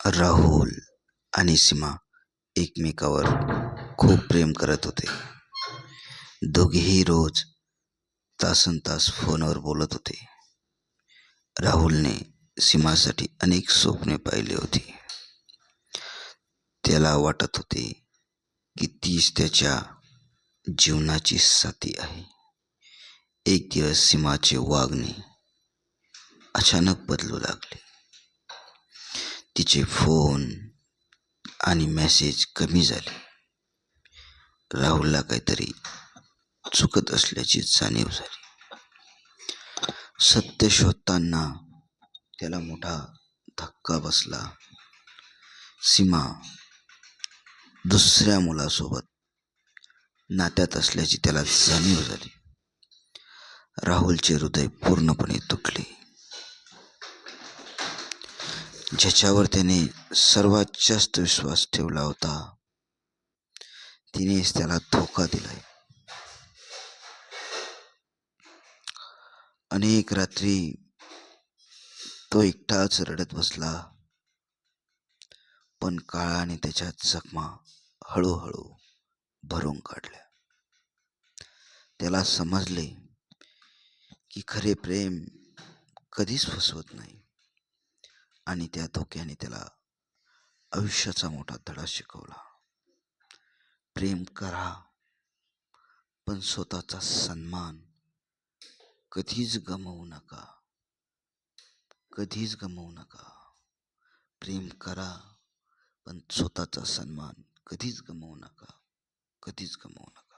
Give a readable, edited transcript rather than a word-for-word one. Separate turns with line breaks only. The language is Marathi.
राहुल आणि सीमा एकमेकावर खूप प्रेम करत होते. दोघेही रोज तासनतास फोनवर बोलत होते. राहुलने सीमासाठी अनेक स्वप्ने पाहिली होती. त्याला वाटत होते की तीच त्याच्या जीवनाची साथी आहे. एक दिवस सीमाचे वागणे अचानक बदलू लागले. तिचे फोन आणि मेसेज कमी झाले. राहुलला काहीतरी चुकत असल्याची जाणीव झाली. सत्य शोधताना त्याला मोठा धक्का बसला. सीमा दुसऱ्या मुलासोबत नात्यात असल्याची त्याला जाणीव झाली. राहुलचे हृदय पूर्णपणे तुटले. ज्याच्यावर त्याने सर्वात जास्त विश्वास ठेवला होता तिनेच त्याला धोका दिलाय. अनेक रात्री तो एकटाच रडत बसला. पण काळाने त्याच्या जखमा हळूहळू भरून काढल्या. त्याला समजले की खरे प्रेम कधीच फसवत नाही आणि त्या धोक्याने त्याला आयुष्याचा मोठा धडा शिकवला. प्रेम करा, पण स्वतःचा सन्मान कधीच गमावू नका. कधीच गमावू नका. प्रेम करा, पण स्वतःचा सन्मान कधीच गमावू नका. कधीच गमावू नका.